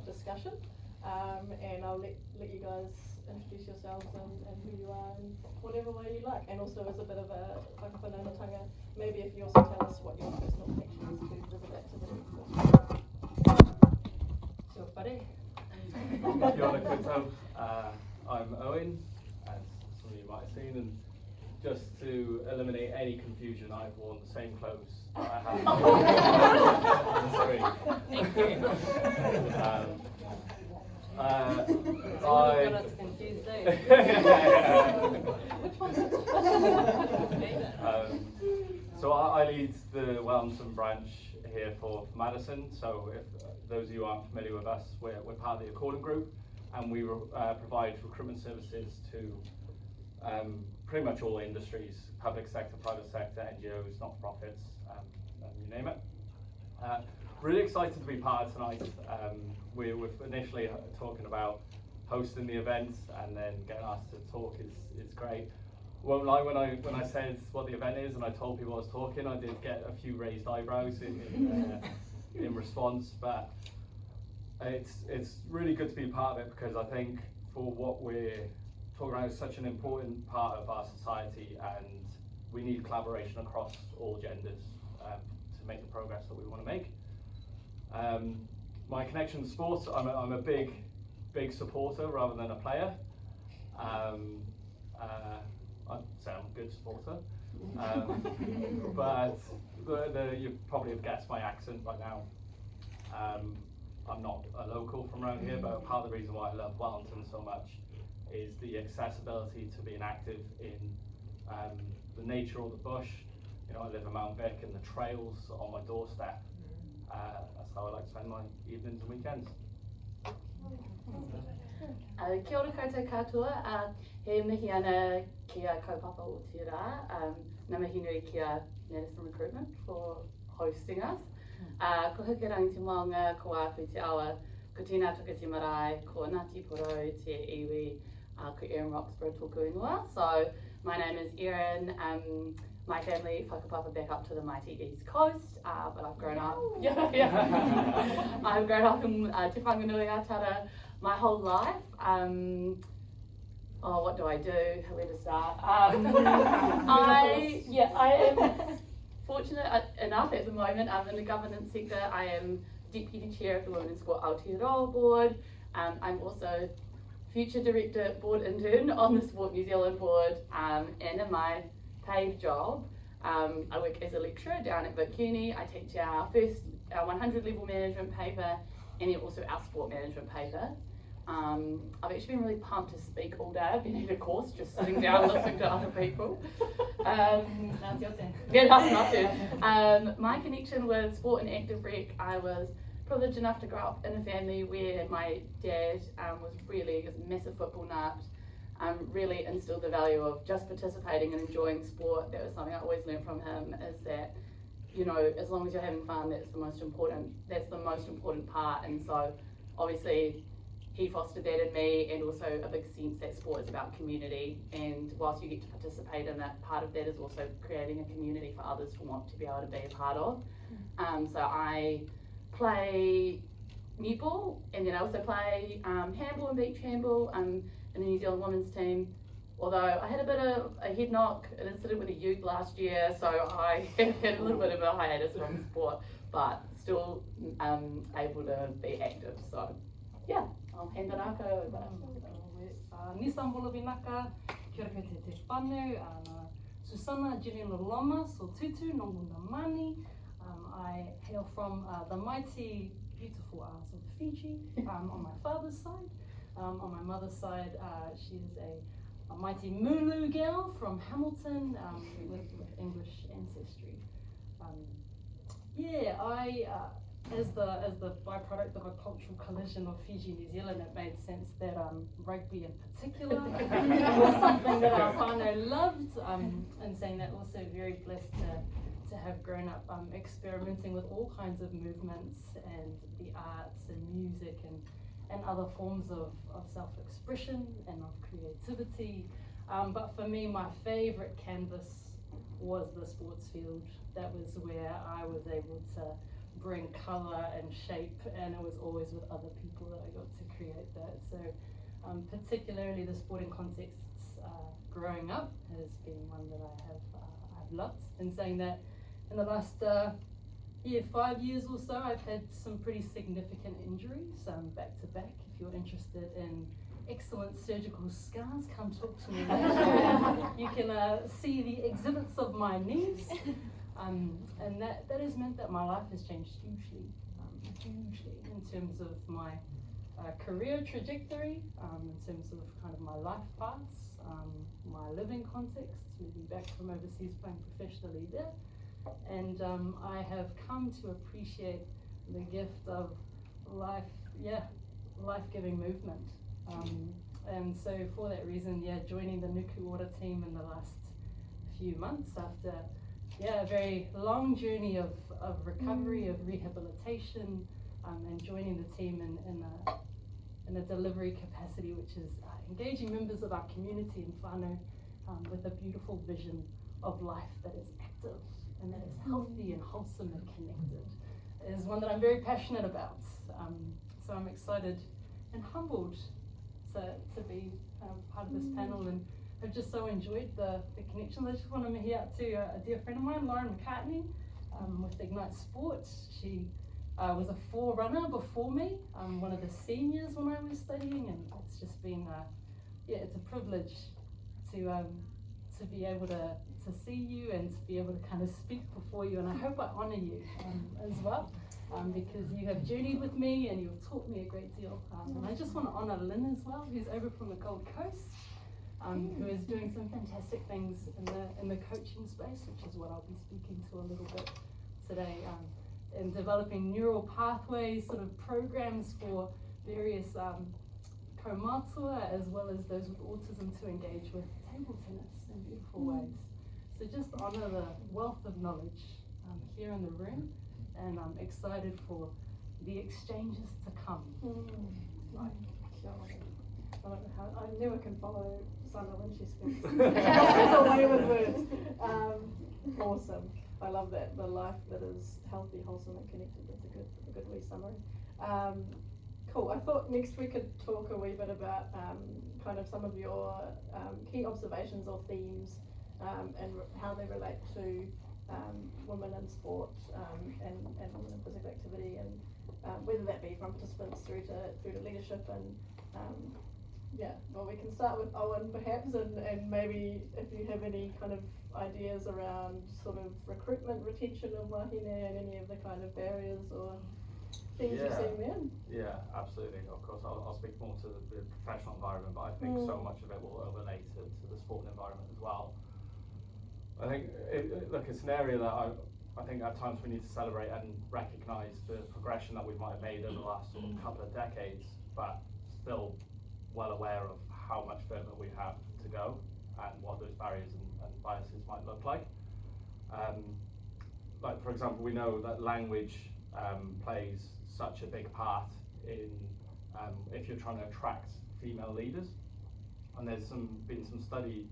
discussion, and I'll let you guys introduce yourselves and who you are in whatever way you like, and also as a bit of a whakawhanaungatanga, maybe if you also tell us what your personal connection is to visit that to the workforce. Kia whare. Kia ora koutou. I'm Owen, as some of you might have seen, and just to eliminate any confusion, I've worn the same clothes that I have on the screen. Got us confused, eh? Which one? So I lead the Wellington branch here for Madison. So if those of you aren't familiar with us, we're part of the According Group, and we provide recruitment services to pretty much all industries: public sector, private sector, NGOs, not-for-profits, and you name it. Really excited to be part of tonight. We're initially talking about hosting the event, and then getting asked to talk is great. Won't lie, when I said what the event is and I told people I was talking, I did get a few raised eyebrows in response, but it's really good to be part of it, because I think for what we're talking about is such an important part of our society, and we need collaboration across all genders to make the progress that we want to make. My connection to sports, I'm a big supporter rather than a player. I'd say I'm a good supporter, but you probably have guessed my accent by now. I'm not a local from around here, but part of the reason why I love Wellington so much is the accessibility to being active in the nature or the bush. You know, I live in Mount Vic, and the trails on my doorstep. That's how I like to spend my evenings and weekends. Kia ora koutou katoa, he mihi ana kia kaupapa o te rā, ngā mihi nui kia Madison Recruitment for hosting us. Ko hukirangi te maunga, ko āwhi te awa, ko tīnā tuka te marae, ko Ngāti Porou, te iwi, ko Erin Roxburgh tōku ingoa. So my name is Erin. My family whakapapa back up to the mighty East Coast, but I've grown up. I've grown up in Te Whanganui Atara my whole life. What do I do? Where to start? I am fortunate enough at the moment. I'm in the governance sector. I am deputy chair of the Women in Sport Aotearoa board. I'm also future director board intern on the Sport New Zealand board, and in my paid job, I work as a lecturer down at Vic Uni. I teach our 100 level management paper, and then also our sport management paper. I've actually been really pumped to speak all day. I've been in a course just sitting down listening to other people. That's your turn. Yeah, that's my turn. My connection with sport and active rec, I was privileged enough to grow up in a family where my dad was really a massive football nut. Really instilled the value of just participating and enjoying sport. That was something I always learned from him, is that, you know, as long as you're having fun, that's the most important part. And so obviously he fostered that in me, and also a big sense that sport is about community, and whilst you get to participate in it, part of that is also creating a community for others to want to be able to be a part of. So I play netball, and then I also play handball and beach handball in the New Zealand women's team. Although I had a bit of a head knock, an incident with a ute last year, so I had a little bit of a hiatus from sport, but still able to be active. So yeah, I'll hand it over. Nisam Bolovinaka, kia ora koutou te whanu, Susana Sotutu, Nonguna Mani. I hail from the mighty, beautiful isles of Fiji on my father's side. On my mother's side, she is a mighty Mulu girl from Hamilton with English ancestry. As the byproduct of a cultural collision of Fiji and New Zealand, it made sense that rugby in particular was something that our whānau loved. And saying that, also very blessed to have grown up experimenting with all kinds of movements and the arts and music and other forms of self-expression and of creativity. But for me, my favourite canvas was the sports field. That was where I was able to bring colour and shape, and it was always with other people that I got to create that. So particularly the sporting contexts growing up has been one that I've loved. In saying that, in the last 5 years or so, I've had some pretty significant injuries back to back. If you're interested in excellent surgical scars, come talk to me later. You can see the exhibits of my knees. And that has meant that my life has changed hugely in terms of my career trajectory, in terms of kind of my life paths, my living context, moving back from overseas playing professionally there. And I have come to appreciate the gift of life-giving movement. And so for that reason, joining the Nuku water team in the last few months after a very long journey of recovery, of rehabilitation, and joining the team in a delivery capacity, which is engaging members of our community in whānau with a beautiful vision of life that is active and that is healthy and wholesome and connected, is one that I'm very passionate about. So I'm excited and humbled to be part of this panel, and I've just so enjoyed the connections. I just want to meet out to a dear friend of mine, Lauren McCartney, with Ignite Sport. She was a forerunner before me, one of the seniors when I was studying, and it's just been, it's a privilege to be able to see you and to be able to kind of speak before you, and I hope I honour you as well, because you have journeyed with me and you've taught me a great deal. And I just want to honour Lynn as well, who's over from the Gold Coast, who is doing some fantastic things in the coaching space, which is what I'll be speaking to a little bit today, in developing neural pathways, sort of programs for various kaumatua as well as those with autism to engage with table tennis in beautiful ways. So just honour the wealth of knowledge here in the room, and I'm excited for the exchanges to come. I never can follow Sana when she speaks. She's away with words. Awesome. I love that. The life that is healthy, wholesome, and connected. That's a good wee summary. Cool. I thought next we could talk a wee bit about kind of some of your key observations or themes, and how they relate to women in sport and women in physical activity, and whether that be from participants through to leadership. And well, we can start with Owen perhaps, and maybe if you have any kind of ideas around sort of recruitment, retention of Wahine, and any of the kind of barriers or things you're seeing there. Yeah, absolutely. Of course, I'll speak more to the professional environment, but I think so much of it will overlay to the sporting environment as well. I think, it's an area that I think at times we need to celebrate and recognise the progression that we might have made over the last sort of couple of decades, but still well aware of how much further we have to go and what those barriers and biases might look like. Like, for example, we know that language plays such a big part in if you're trying to attract female leaders, and there's been some study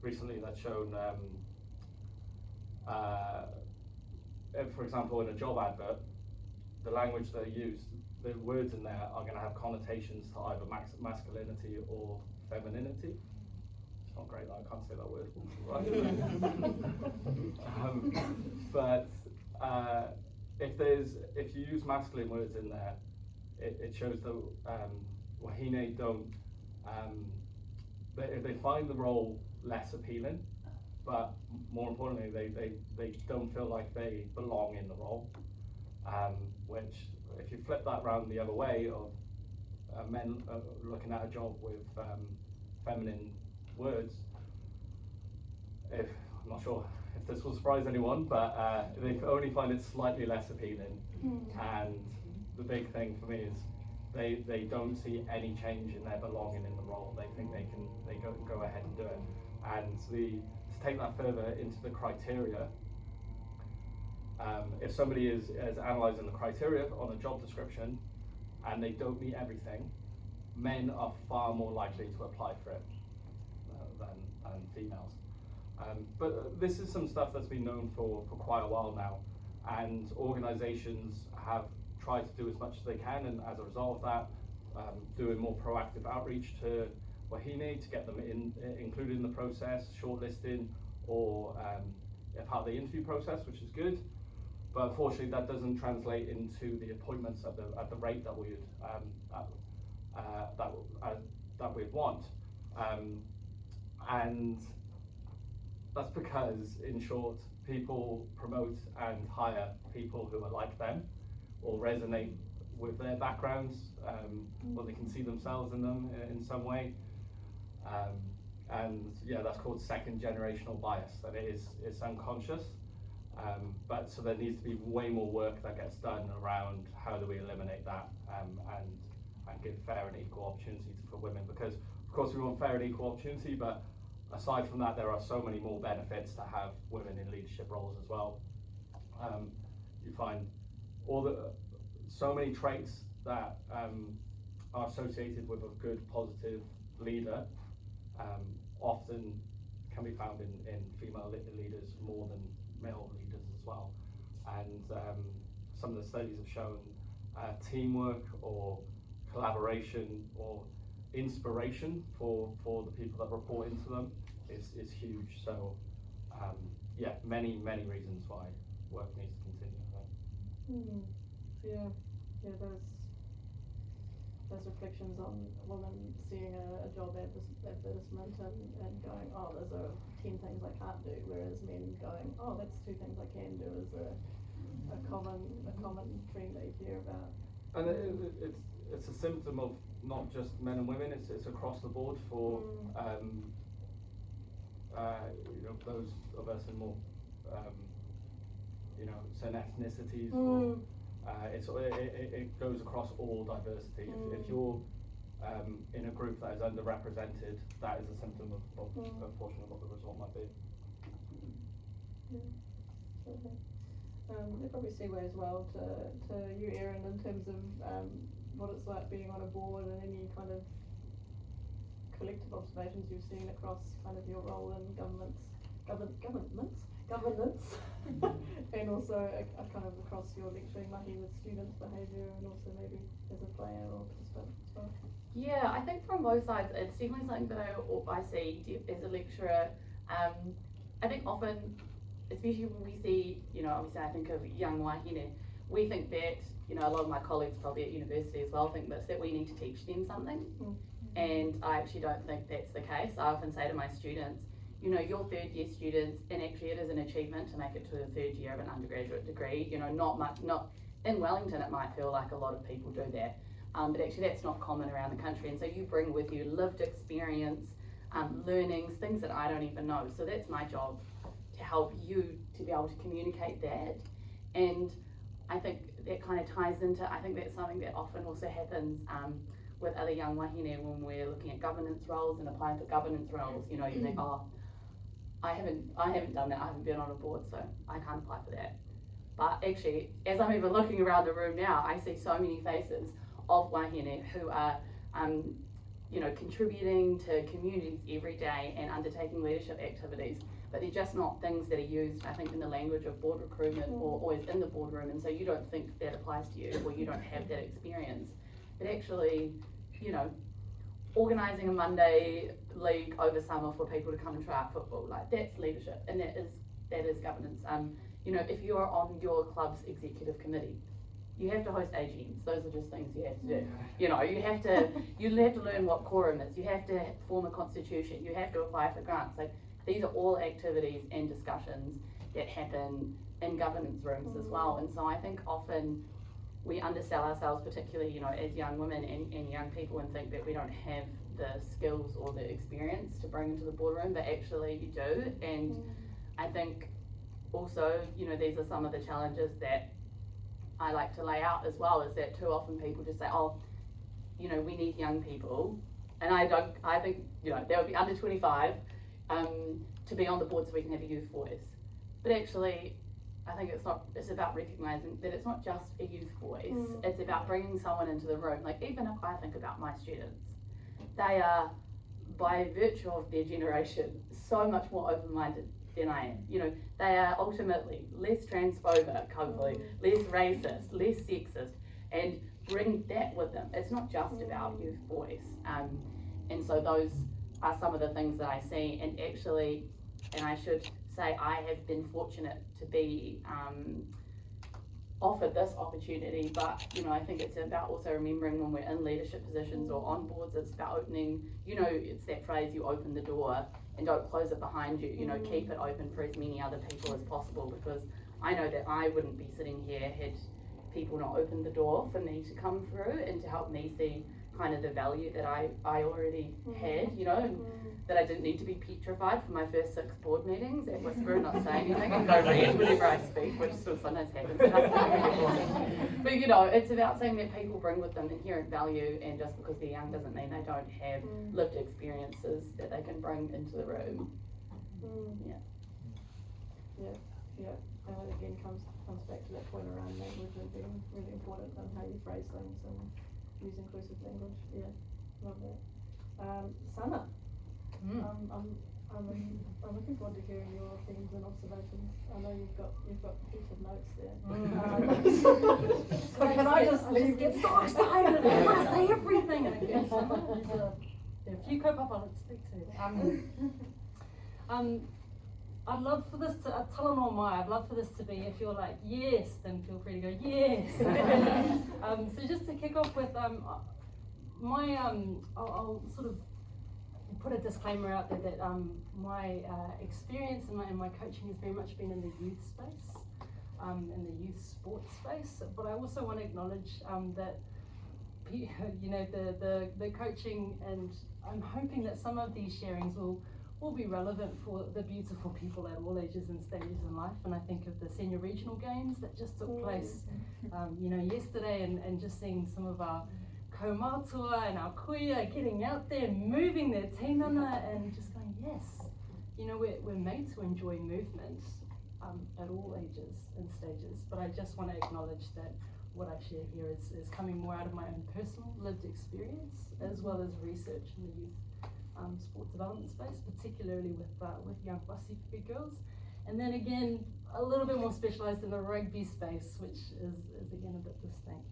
recently that's shown for example, in a job advert, the language they use, the words in there are going to have connotations to either masculinity or femininity. It's not great that I can't say that word, right? But if you use masculine words in there, it shows that Wahine don't, they find the role less appealing, but more importantly, they don't feel like they belong in the role. Which, if you flip that around the other way of men looking at a job with feminine words, I'm not sure if this will surprise anyone, but they only find it slightly less appealing. And the big thing for me is they don't see any change in their belonging in the role. They think they go ahead and do it. And to take that further into the criteria, if somebody is analysing the criteria on a job description and they don't meet everything, men are far more likely to apply for it than females. But this is some stuff that's been known for quite a while now, and organisations have tried to do as much as they can, and as a result of that, doing more proactive outreach to Wahine to get them included in the process, shortlisting, or part of the interview process, which is good. But unfortunately, that doesn't translate into the appointments at the rate that we'd want, and that's because, in short, people promote and hire people who are like them or resonate with their backgrounds, or they can see themselves in them in some way. And yeah, that's called second generational bias, and it's unconscious. But so there needs to be way more work that gets done around how do we eliminate that, and give fair and equal opportunities for women, because of course we want fair and equal opportunity, but aside from that, there are so many more benefits to have women in leadership roles as well. You find so many traits that are associated with a good, positive leader often can be found in female leaders more than male leaders as well. And some of the studies have shown teamwork or collaboration or inspiration for the people that report into them is huge. So yeah, many reasons why work needs to continue. Yeah, those reflections on women seeing a job advertisement and going, oh, those are 10 things I can't do, whereas men going, oh, that's 2 things I can do, is a common trend that you hear about. And it's a symptom of not just men and women, it's across the board for those of us in more certain ethnicities, or it goes across all diversity. If you're in a group that is underrepresented, that is a symptom of unfortunately what the result might be. Yeah, okay. They probably segue as well to you, Erin, in terms of what it's like being on a board, and any kind of collective observations you've seen across kind of your role in governance, and also a kind of across your lecturing mahi with students' behaviour, and also maybe as a player or participant as well. Yeah, I think from both sides, it's definitely something that I see as a lecturer. I think often, especially when we see, obviously I think of young Wahine, we think that, a lot of my colleagues probably at university as well think this, that we need to teach them something. And I actually don't think that's the case. I often say to my students, you're 3rd year students, and actually it is an achievement to make it to the 3rd year of an undergraduate degree. Not in Wellington it might feel like a lot of people do that, but actually that's not common around the country. And so you bring with you lived experience, learnings, things that I don't even know. So that's my job, to help you to be able to communicate that. And I think that kind of ties into, I think that's something that often also happens with other young wahine when we're looking at governance roles and applying for governance roles. You think, oh, I haven't done that, I haven't been on a board, so I can't apply for that. But actually, as I'm even looking around the room now, I see so many faces of wahine who are contributing to communities every day and undertaking leadership activities, but they're just not things that are used, I think, in the language of board recruitment or always in the boardroom, and so you don't think that applies to you, or you don't have that experience. But actually, organising a Monday league over summer for people to come and try out football, like that's leadership, and that is governance. If you're on your club's executive committee, you have to host AGMs. Those are just things you have to do. You have to learn what quorum is. You have to form a constitution. You have to apply for grants. Like, these are all activities and discussions that happen in governance rooms as well. And so I think often we undersell ourselves, particularly as young women and young people, and think that we don't have the skills or the experience to bring into the boardroom, but actually you do. And I think also, these are some of the challenges that I like to lay out as well, is that too often people just say, oh, we need young people, and I think they would be under 25 to be on the board so we can have a youth voice. But actually, I think it's about recognising that it's not just a youth voice, it's about bringing someone into the room. Like, even if I think about my students, they are, by virtue of their generation, so much more open-minded than I am. You know, they are ultimately less transphobic, hopefully, less racist, less sexist, and bring that with them. It's not just about youth voice. And so those are some of the things that I see, and actually, and I should say I have been fortunate to be offered this opportunity, but you know, I think it's about also remembering when we're in leadership positions or on boards, it's about opening, you know, it's that phrase, you open the door and don't close it behind you, you know, keep it open for as many other people as possible, because I know that I wouldn't be sitting here had people not opened the door for me to come through and to help me see kind of the value that I already had, you know, and that I didn't need to be petrified for my first 6 board meetings and whisper and not say anything and go red whenever I speak, which still sometimes happens. But you know, it's about saying that people bring with them inherent value, and just because they're young doesn't mean they don't have lived experiences that they can bring into the room. Yeah. And it again comes back to that point around language and being really important and how you phrase things and use inclusive language. Yeah, love that. Sana, I'm looking forward to hearing your themes and observations. I know you've got heaps of notes there. So can I just get so excited and I want to say everything? And again, there are a few co-pilots to speak to. I'd love for this to, I'd love for this to be, if you're like, yes, then feel free to go, yes. So just to kick off with, I'll sort of put a disclaimer out there that my experience and my coaching has very much been in the youth space, in the youth sports space, but I also want to acknowledge that, you know, the coaching, and I'm hoping that some of these sharings will be relevant for the beautiful people at all ages and stages in life. And I think of the senior regional games that just took place, you know, yesterday, and just seeing some of our kaumatua and our kuia getting out there, moving their tinana, and just going, yes, you know, we're made to enjoy movement at all ages and stages. But I just want to acknowledge that what I share here is coming more out of my own personal lived experience, as well as research in the youth sport development space, particularly with young Pacifica girls, and then again a little bit more specialised in the rugby space, which is again a bit distinct.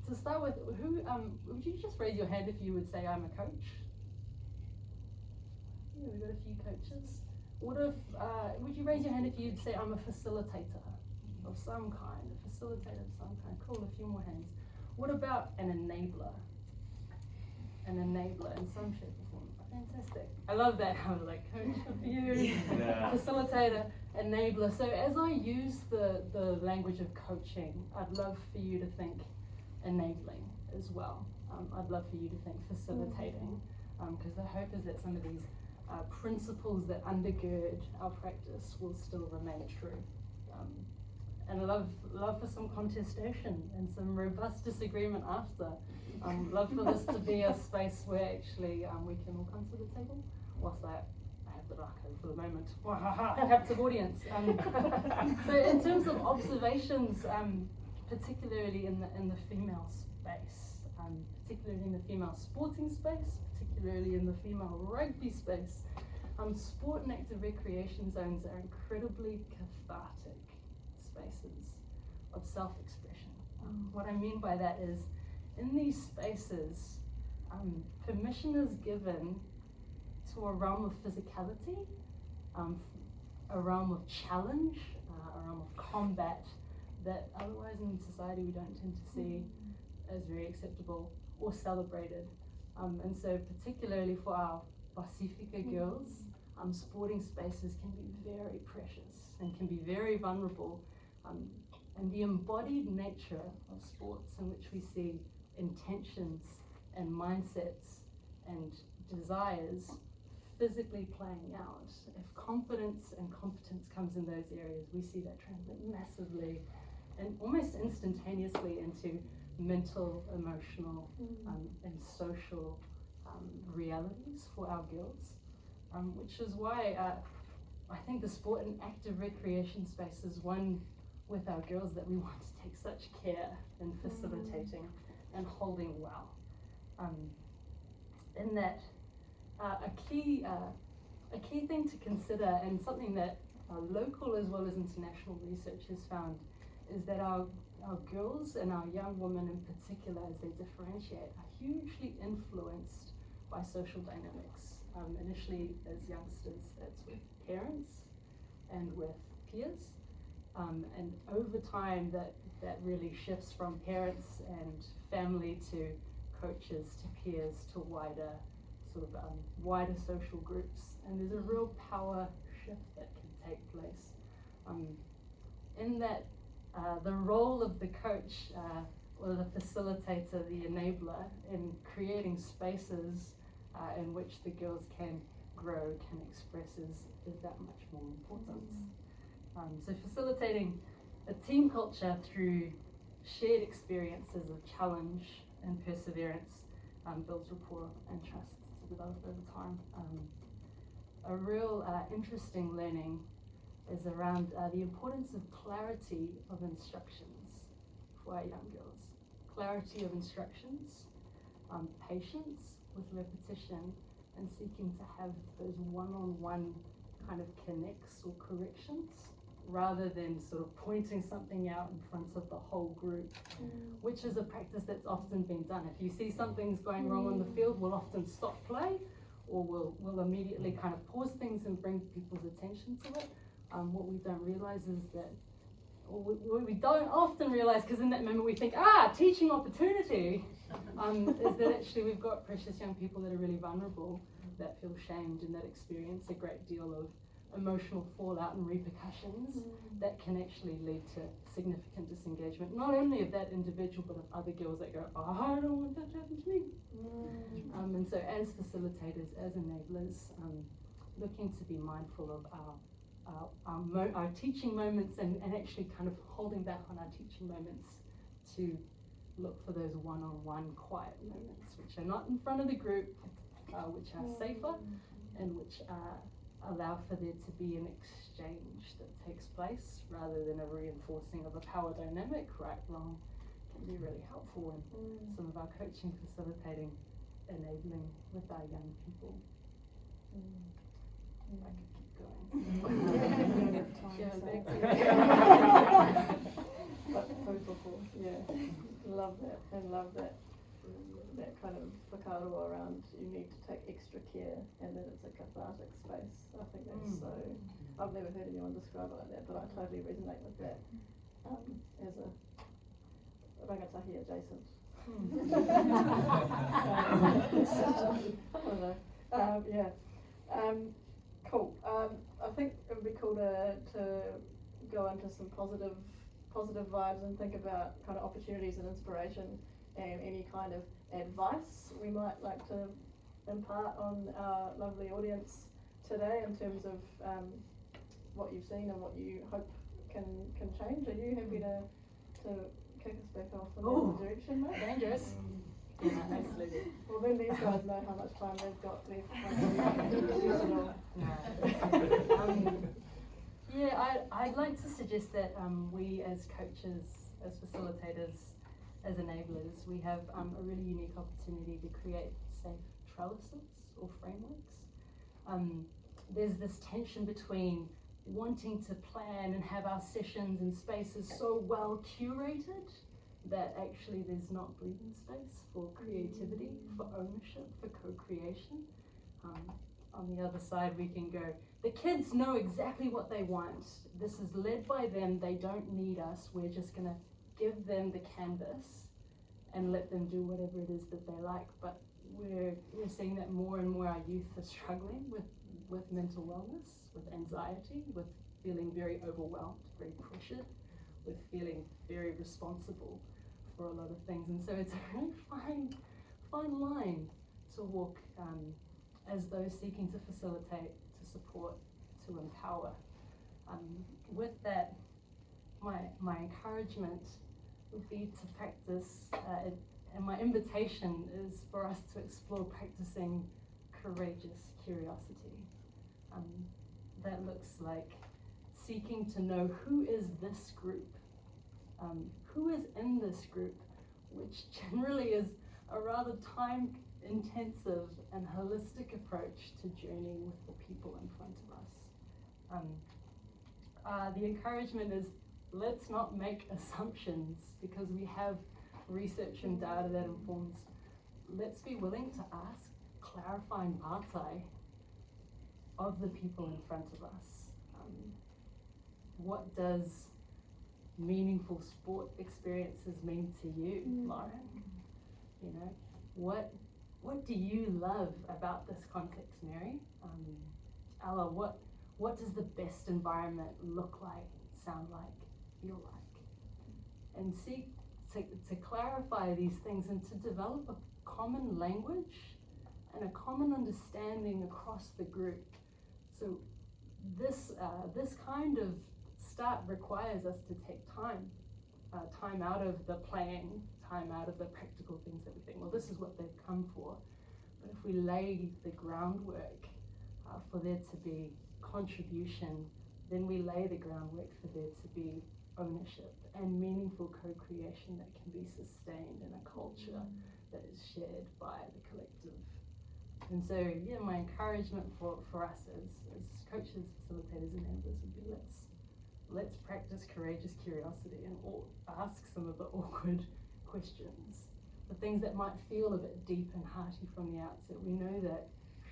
To start with, who would you just raise your hand if you would say I'm a coach? Yeah, we've got a few coaches. What if would you raise your hand if you'd say I'm a facilitator of some kind, a facilitator of some kind? Cool, a few more hands. What about an enabler? An enabler in some shape or form. Fantastic. I love that. I was like, coach of you, facilitator, enabler. So as I use the language of coaching, I'd love for you to think enabling as well. I'd love for you to think facilitating, because the hope is that some of these principles that undergird our practice will still remain true. And love for some contestation and some robust disagreement after. Love for this to be a space where actually we can all come to the table. Whilst I have the raka for the moment. Captive audience. So in terms of observations, particularly in the female space, particularly in the female sporting space, particularly in the female rugby space, sport and active recreation zones are incredibly cathartic spaces of self-expression. What I mean by that is, in these spaces, permission is given to a realm of physicality, a realm of challenge, a realm of combat that otherwise in society we don't tend to see as very acceptable or celebrated. And so particularly for our Pacifica girls, sporting spaces can be very precious and can be very vulnerable. And the embodied nature of sports, in which we see intentions and mindsets and desires physically playing out. If confidence and competence comes in those areas, we see that translate massively and almost instantaneously into mental, emotional, and social realities for our girls, which is why I think the sport and active recreation space is one with our girls that we want to take such care in facilitating and holding well. In that, a key a key thing to consider, and something that local as well as international research has found, is that our girls and our young women in particular, as they differentiate, are hugely influenced by social dynamics. Initially as youngsters, that's with parents and with peers, and over time that really shifts from parents and family to coaches to peers to wider wider social groups, and there's a real power shift that can take place. In that, the role of the coach or the facilitator, the enabler, in creating spaces in which the girls can grow, can express, is that much more important. So facilitating a team culture through shared experiences of challenge and perseverance builds rapport and trust to develop over time. A real interesting learning is around the importance of clarity of instructions for our young girls. Clarity of instructions, patience with repetition, and seeking to have those one-on-one kind of connects or corrections, rather than sort of pointing something out in front of the whole group, which is a practice that's often been done. If you see something's going wrong on the field, we'll often stop play, or we'll immediately kind of pause things and bring people's attention to it. What we don't realize is that, or what we don't often realize, because in that moment we think, teaching opportunity, is that actually we've got precious young people that are really vulnerable, that feel shamed, and that experience a great deal of emotional fallout and repercussions that can actually lead to significant disengagement, not only of that individual, but of other girls that go, I don't want that to happen to me. And so as facilitators, as enablers, looking to be mindful of our teaching moments, and actually kind of holding back on our teaching moments to look for those one-on-one quiet moments, which are not in front of the group, which are safer, and which allow for there to be an exchange that takes place rather than a reinforcing of a power dynamic, right, wrong, can be really helpful in some of our coaching, facilitating, enabling with our young people. I could keep going. But food for thought, love that, and love that kind of whakaaro around you need to take extra care, and that it's a cathartic space. I think that's so, I've never heard anyone describe it like that, but I totally resonate with that as a rangatahi adjacent. Cool. I think it would be cool to go into some positive vibes and think about kind of opportunities and inspiration, and any kind of advice we might like to impart on our lovely audience today in terms of what you've seen and what you hope can change. Are you happy to kick us back off in that direction, mate? Dangerous. Yeah, absolutely. Well, then these guys know how much time they've got left. Use it all. I'd like to suggest that we as coaches, as facilitators, as enablers, we have a really unique opportunity to create safe trellises or frameworks. There's this tension between wanting to plan and have our sessions and spaces so well curated that actually there's not breathing space for creativity, for ownership, for co-creation. On the other side, we can go, the kids know exactly what they want. This is led by them. They don't need us. We're just going to give them the canvas and let them do whatever it is that they like. But we're seeing that more and more our youth are struggling with mental wellness, with anxiety, with feeling very overwhelmed, very pressured, with feeling very responsible for a lot of things. And so it's a really fine line to walk as those seeking to facilitate, to support, to empower. With that, my encouragement would be to practice, and my invitation is for us to explore practicing courageous curiosity. That looks like seeking to know who is this group, who is in this group, which generally is a rather intensive and holistic approach to journeying with the people in front of us. The encouragement is, let's not make assumptions, because we have research and data that informs. Let's be willing to ask clarifying partai of the people in front of us. What does meaningful sport experiences mean to you, Lauren? You know, what do you love about this context, Mary? Ella, what does the best environment look like, sound like, feel like? And seek to clarify these things and to develop a common language and a common understanding across the group. So this kind of start requires us to take time out of the playing, time out of the practical things that we think, well, this is what they've come for. But if we lay the groundwork for there to be contribution, then we lay the groundwork for there to be ownership and meaningful co-creation that can be sustained in a culture that is shared by the collective. And so, yeah, my encouragement for us as coaches, facilitators, and enablers would be let's practice courageous curiosity and ask some of the awkward questions. The things that might feel a bit deep and hearty from the outset. We know that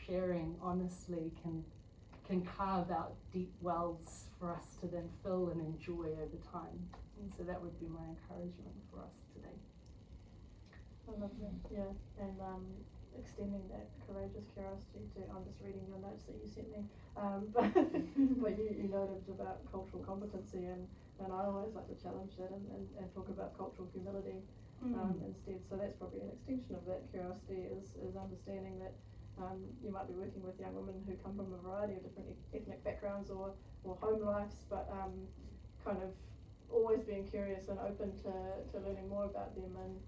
sharing honestly can carve out deep wells for us to then fill and enjoy over time. And so that would be my encouragement for us today. I love that, yeah. And extending that courageous curiosity to, I'm just reading your notes that you sent me, but you noted about cultural competency, and I always like to challenge that and talk about cultural humility instead. So that's probably an extension of that curiosity, is understanding that you might be working with young women who come from a variety of different ethnic backgrounds or home lives, but kind of always being curious and open to learning more about them, and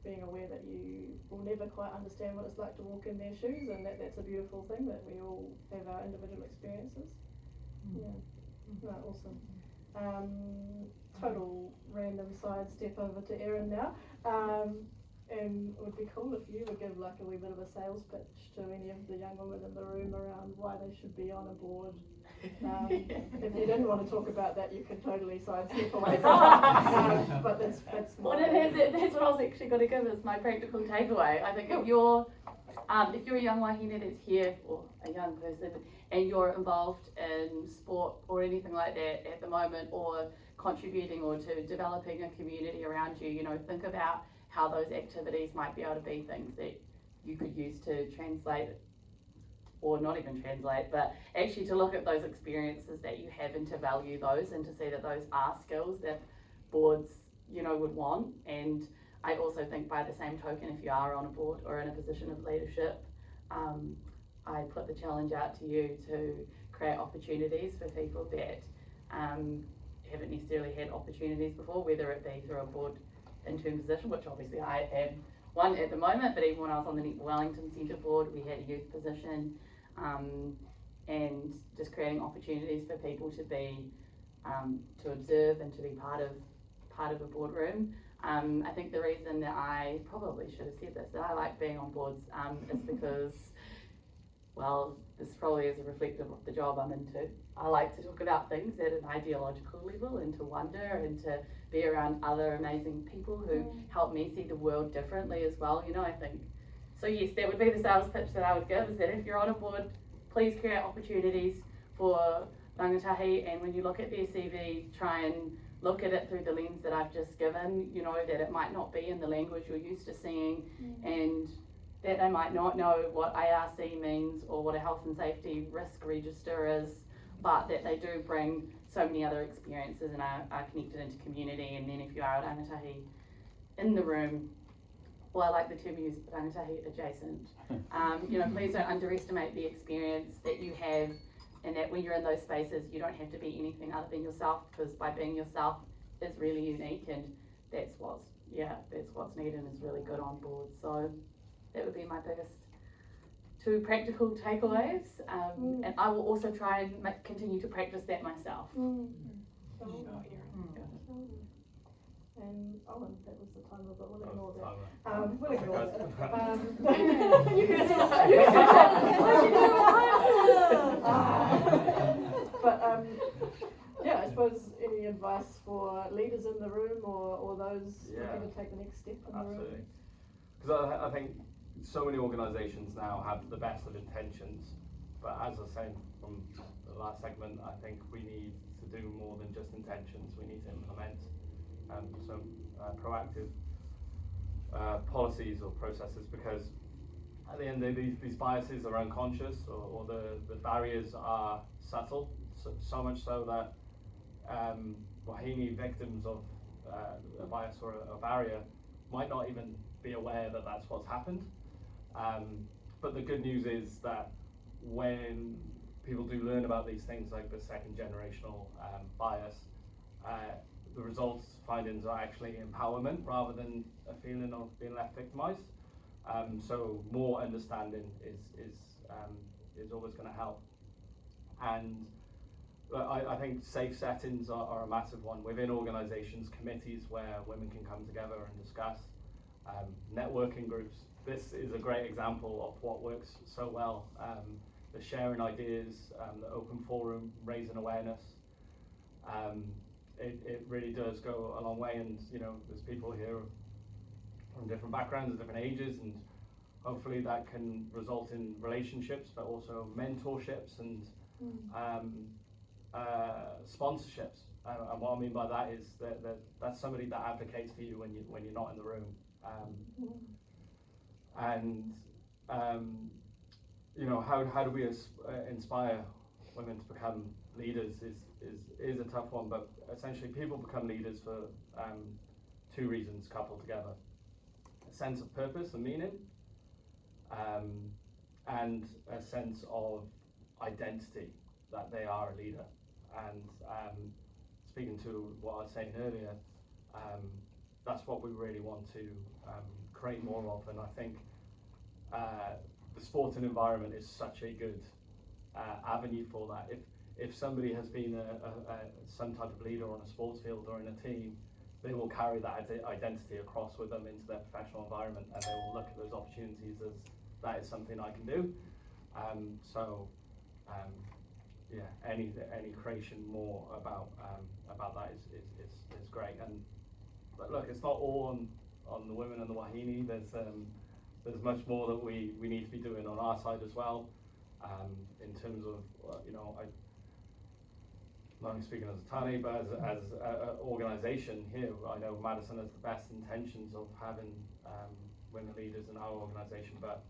being aware that you will never quite understand what it's like to walk in their shoes, and that's a beautiful thing, that we all have our individual experiences. Yeah, no, awesome. Total random side step over to Erin now. And it would be cool if you would give like a wee bit of a sales pitch to any of the young women in the room around why they should be on a board. If you didn't want to talk about that, you can totally sidestep away from it. But that's well, that's what I was actually going to give as my practical takeaway. I think if you're a young wahine that's here, or a young person, and you're involved in sport or anything like that at the moment, or contributing or to developing a community around you, you know, think about how those activities might be able to be things that you could use to translate, or not even translate, but actually to look at those experiences that you have and to value those, and to see that those are skills that boards, you know, would want. And I also think by the same token, if you are on a board or in a position of leadership, I put the challenge out to you to create opportunities for people that haven't necessarily had opportunities before, whether it be through a board interim position, which obviously I am one at the moment, but even when I was on the Wellington Centre board, we had a youth position, and just creating opportunities for people to be, to observe and to be part of a boardroom. I think the reason that I probably should have said this, that I like being on boards, is because, well, this probably is a reflective of the job I'm into. I like to talk about things at an ideological level, and to wonder, and to be around other amazing people who help me see the world differently as well, you know. I think, so yes, that would be the sales pitch that I would give, is that if you're on a board, please create opportunities for rangatahi, and when you look at their CV, try and look at it through the lens that I've just given, you know, that it might not be in the language you're used to seeing, and that they might not know what ARC means or what a health and safety risk register is, but that they do bring so many other experiences and are connected into community. And then if you are a rangatahi in the room, well, I like the term used, rangatahi adjacent, you know, please don't underestimate the experience that you have, and that when you're in those spaces, you don't have to be anything other than yourself, because by being yourself is really unique, and that's what's needed and is really good on board. So that would be my biggest two practical takeaways, and I will also try and continue to practice that myself. And Owen, that was the timer, but we'll That ignore was the that. timer. We'll ignore that. You can start. You can start. But yeah, I suppose any advice for leaders in the room or those looking to take the next step in the room? Absolutely. Because I think so many organisations now have the best of intentions, but as I was saying from the last segment, I think we need to do more than just intentions. We need to implement some proactive policies or processes, because at the end of the day, these biases are unconscious, or the barriers are subtle, so much so that Wahine victims of a bias or a barrier might not even be aware that that's what's happened. But the good news is that when people do learn about these things like the second generational bias, the results findings are actually empowerment rather than a feeling of being left victimized. So more understanding is always going to help. And I think safe settings are a massive one within organisations, committees where women can come together and discuss, networking groups. This is a great example of what works so well. The sharing ideas, the open forum, raising awareness. It really does go a long way, and there's people here from different backgrounds and different ages, and hopefully that can result in relationships, but also mentorships and sponsorships. And what I mean by that is that's somebody that advocates for you when you're not in the room. How do we inspire women to become leaders is a tough one, but essentially people become leaders for two reasons coupled together: a sense of purpose and meaning, and a sense of identity that they are a leader. And speaking to what I was saying earlier, that's what we really want to create more of. And I think the sporting environment is such a good avenue for that. If somebody has been some type of leader on a sports field or in a team, they will carry that identity across with them into their professional environment, and they will look at those opportunities as that is something I can do. Any creation more about that is great. And but look, it's not all on the women and the Wahine. There's much more that we need to be doing on our side as well. In terms of not only speaking as a tani, but as an organisation here, I know Madison has the best intentions of having women leaders in our organisation, but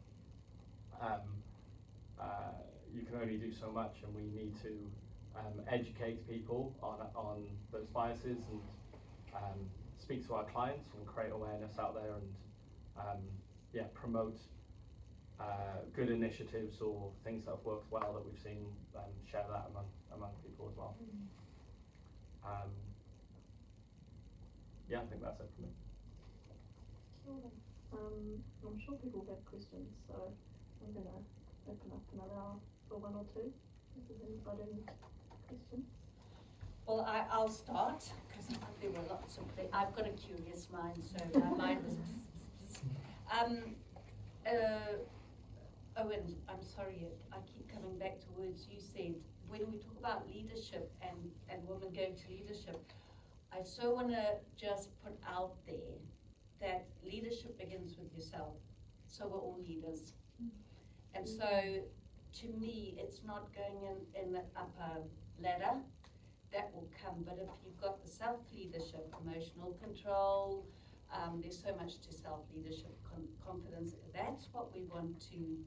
you can only do so much, and we need to educate people on those biases and speak to our clients and create awareness out there, and promote good initiatives or things that have worked well that we've seen, share that among people as well. I think that's it for me. I'm sure people have questions, so I'm going to open up and allow for one or two. If there's anybody any questions? Well, I'll start, because there were lots of things. I've got a curious mind, so my mind was... Owen, I'm sorry, I keep coming back to words you said. When we talk about leadership and women going to leadership, I so want to just put out there that leadership begins with yourself. So we're all leaders. And so, to me, it's not going in the upper ladder. That will come, but if you've got the self-leadership, emotional control, there's so much to self-leadership, confidence. That's what we want to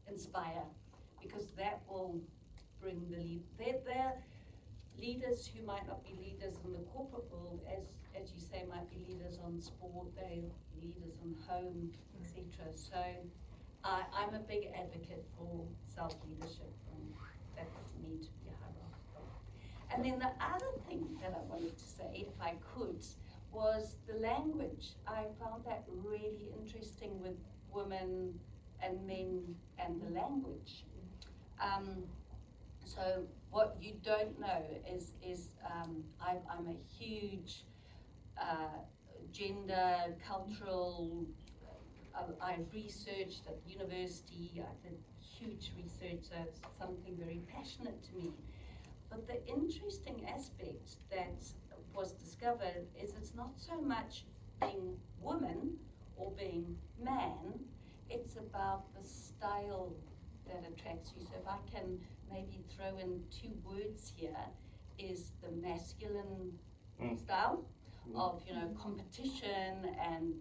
inspire, because that will bring the lead. They're leaders who might not be leaders in the corporate world, as you say, might be leaders on sport, they're leaders on home, etc. So I'm a big advocate for self-leadership, and that doesn't need to be hierarchical. And then the other thing that I wanted to say, if I could, was the language. I found that really interesting with women and men and the language. So what you don't know is I'm a huge gender, cultural, I've researched at university, I did huge research, so it's something very passionate to me. But the interesting aspect that was discovered is it's not so much being woman or being man, it's about the style that attracts you. So if I can maybe throw in 2 words here, is the masculine style of, you know, competition and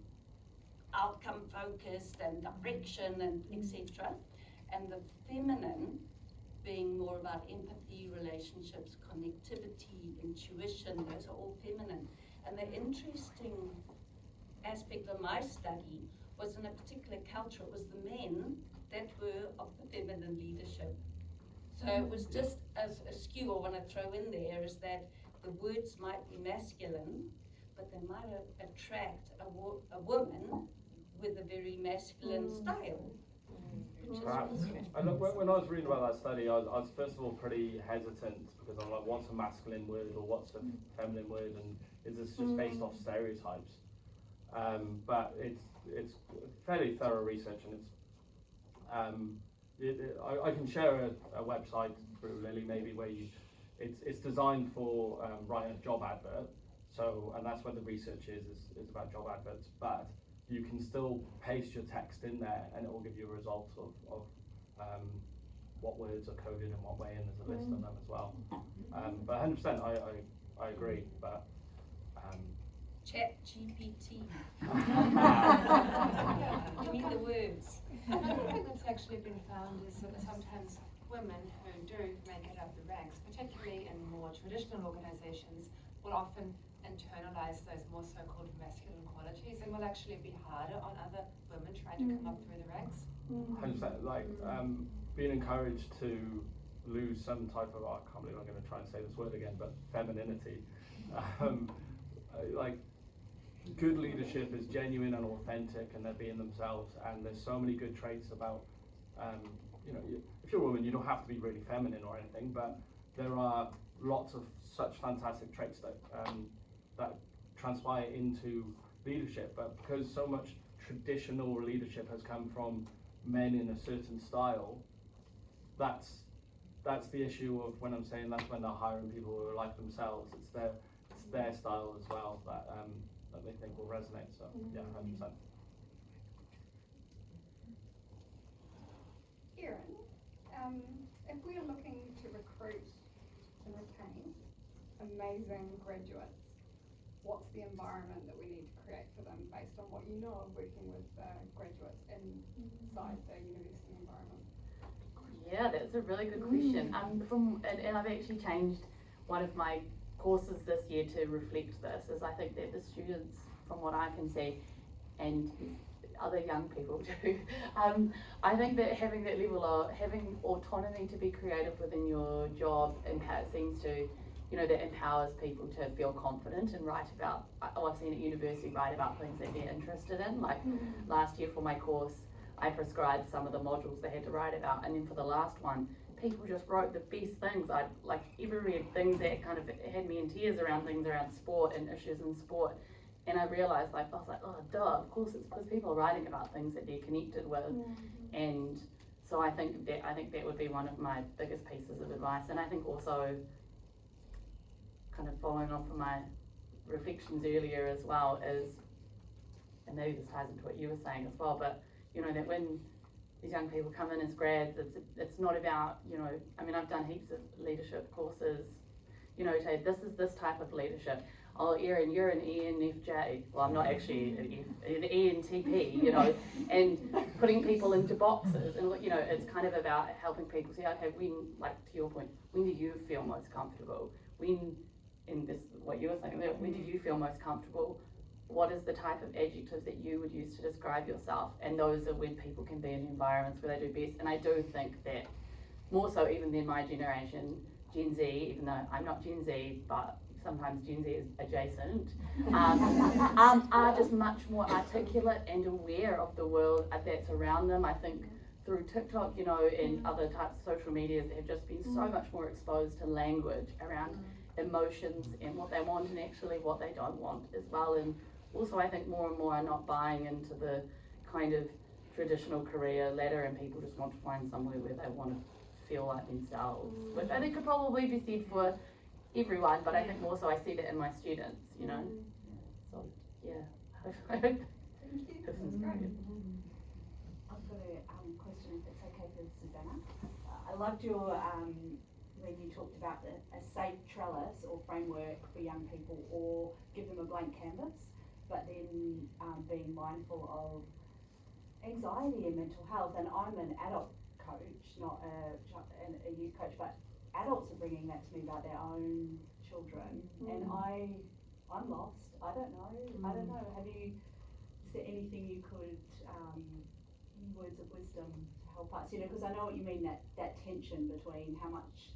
outcome focused and direction and etc. And the feminine being more about empathy, relationships, connectivity, intuition, those are all feminine. And the interesting aspect of my study was in a particular culture, it was the men that were of the feminine leadership. So it was just as a skew I want to throw in there is that the words might be masculine, but they might attract a woman with a very masculine style. And look, when I was reading about that study, I was first of all pretty hesitant because I'm like, what's a masculine word or what's a feminine word, and is this just based off stereotypes? But it's fairly thorough research, and I can share a website through Lily maybe where it's designed for writing a job advert. So, and that's where the research is about job adverts, but you can still paste your text in there and it will give you a result of what words are coded in what way, and there's a list of them as well. But 100% I agree, but Chat GPT. Give me the words. Another thing that's actually been found is that sometimes women who do make it up the ranks, particularly in more traditional organizations, will often internalize those more so-called masculine qualities and will actually be harder on other women trying to come up through the ranks. 100%, like being encouraged to lose some type of, I can't believe I'm going to try and say this word again, but femininity. Like good leadership is genuine and authentic, and they're being themselves, and there's so many good traits about you know, if you're a woman you don't have to be really feminine or anything, but there are lots of such fantastic traits that that transpire into leadership. But because so much traditional leadership has come from men in a certain style, that's the issue of when I'm saying that's when they're hiring people who are like themselves. It's their style as well that that they think will resonate. So yeah, 100%. Erin, if we are looking to recruit and retain amazing graduates, what's the environment that we need to create for them based on what you know of working with graduates inside the university environment? Yeah, that's a really good question. And I've actually changed one of my courses this year to reflect this, is I think that the students, from what I can see, and other young people too, I think that having that level of having autonomy to be creative within your job seems to, you know, that empowers people to feel confident and write about, I've seen at university write about things that they're interested in. Like last year for my course, I prescribed some of the modules they had to write about, and then for the last one, people just wrote the best things. I like ever read things that kind of had me in tears around things around sport and issues in sport. And I realized, like, I was like, oh, duh, of course it's because people are writing about things that they're connected with. And so I think that would be one of my biggest pieces of advice. And I think also, kind of following on from my reflections earlier as well, is, and maybe this ties into what you were saying as well, but you know, that when these young people come in as grads, it's not about, you know, I mean, I've done heaps of leadership courses, you know, say this is this type of leadership. Oh, Erin, you're an ENFJ. Well, I'm not actually an ENTP, you know, and putting people into boxes. And, you know, it's kind of about helping people see, okay, when, like to your point, when do you feel most comfortable? When, in this, what you were saying there, when do you feel most comfortable? What is the type of adjectives that you would use to describe yourself? And those are when people can be in environments where they do best. And I do think that more so even than my generation, Gen Z, even though I'm not Gen Z, but sometimes Gen Z is adjacent, are just much more articulate and aware of the world that's around them. I think through TikTok, you know, and other types of social medias have just been so much more exposed to language around emotions and what they want and actually what they don't want as well. And also I think more and more are not buying into the kind of traditional career ladder, and people just want to find somewhere where they want to feel like themselves, which I think could probably be said for everyone, but I think more so I see that in my students, you know. So yeah, I hope this is great. I've got a question, if it's okay for Susana. I loved your, when you talked about a safe trellis or framework for young people, or give them a blank canvas, but then being mindful of anxiety and mental health. And I'm an adult coach, not a youth coach, but adults are bringing that to me about their own children, and I'm lost. I don't know. Is there anything you could, words of wisdom to help us? You know, because I know what you mean, that tension between how much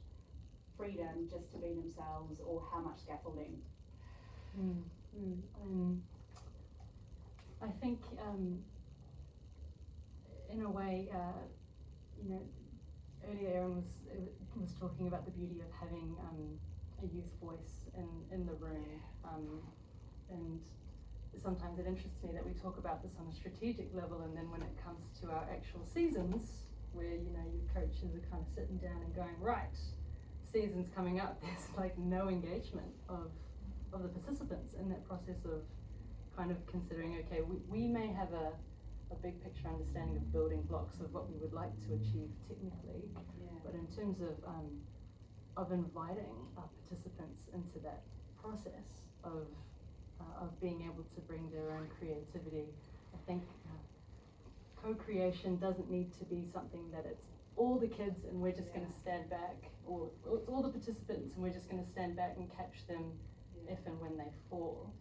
freedom just to be themselves or how much scaffolding. I think in a way, you know, earlier Erin was talking about the beauty of having a youth voice in the room, and sometimes it interests me that we talk about this on a strategic level, and then when it comes to our actual seasons, where, you know, your coaches are kind of sitting down and going, right, season's coming up, there's like no engagement of the participants in that process of kind of considering, okay, we may have a big picture understanding of building blocks of what we would like to achieve technically, but in terms of inviting our participants into that process of being able to bring their own creativity, I think co-creation doesn't need to be something that it's all the kids and we're just going to stand back, or it's all the participants and we're just going to stand back and catch them if and when they fall,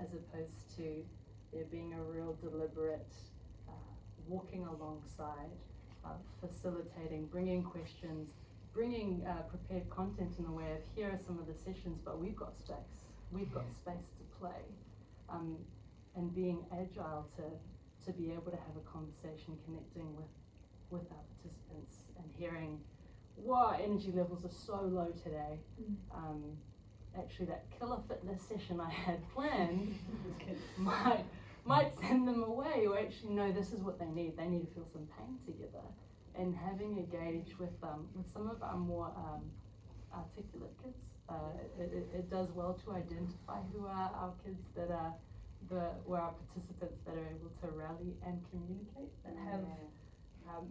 as opposed to there being a real deliberate walking alongside, facilitating, bringing questions, bringing prepared content in the way of here are some of the sessions, but we've got space to play, and being agile to be able to have a conversation, connecting with our participants and hearing, wow, energy levels are so low today. Actually, that killer fitness session I had planned might send them away, or actually, no, this is what they need. They need to feel some pain together. And having engaged with some of our more articulate kids, it does well to identify who are our kids that are who are our participants that are able to rally and communicate,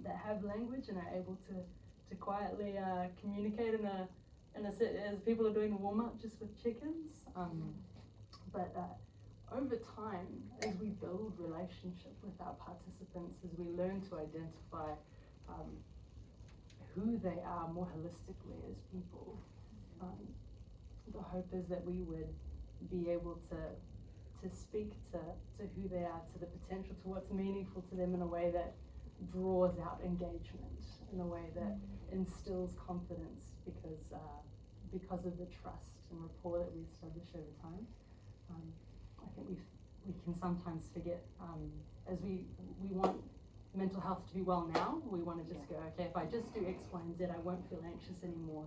that have language and are able to quietly communicate as people are doing the warm-up just with chickens. But over time, as we build relationship with our participants, as we learn to identify who they are more holistically as people, the hope is that we would be able to speak to who they are, to the potential, to what's meaningful to them in a way that draws out engagement, in a way that instills confidence because of the trust and rapport that we establish over time. I think we can sometimes forget, as we want mental health to be well now, we want to just go, okay, if I just do X, Y, and Z, I won't feel anxious anymore,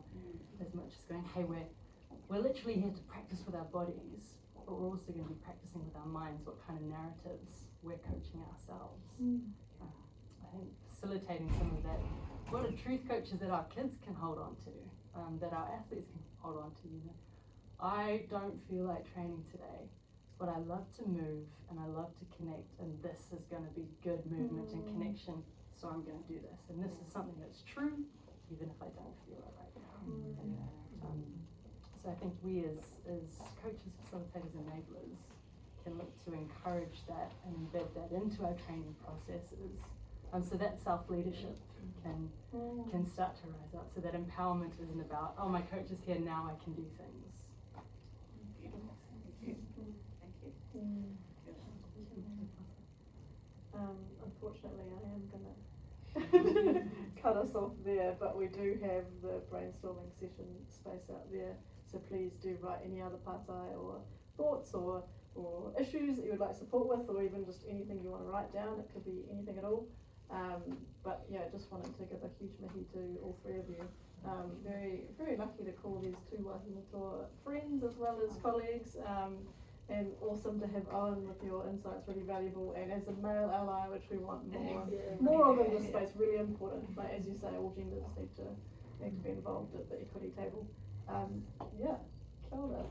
as much as going, hey, we're literally here to practice with our bodies, but we're also going to be practicing with our minds what kind of narratives we're coaching ourselves. I think facilitating some of that, what are truth coaches that our kids can hold on to, that our athletes can hold on to. You know, I don't feel like training today, but I love to move and I love to connect, and this is going to be good movement and connection, so I'm going to do this. And this is something that's true, even if I don't feel it right now. So I think we as coaches, facilitators, enablers can look to encourage that and embed that into our training processes. So that self-leadership can start to rise up, so that empowerment isn't about, oh, my coach is here, now I can do things. Unfortunately, I am gonna cut us off there, but we do have the brainstorming session space out there, so please do write any other patai or thoughts or issues that you would like support with, or even just anything you want to write down. It could be anything at all. But yeah, just wanted to give a huge mihi to all three of you. Very, very lucky to call these two Wahine tour friends as well as colleagues. And awesome to have Owen with your insights, really valuable. And as a male ally, which we want more of in this space, really important. But as you say, all genders need to be involved at the equity table. Yeah, kia ora.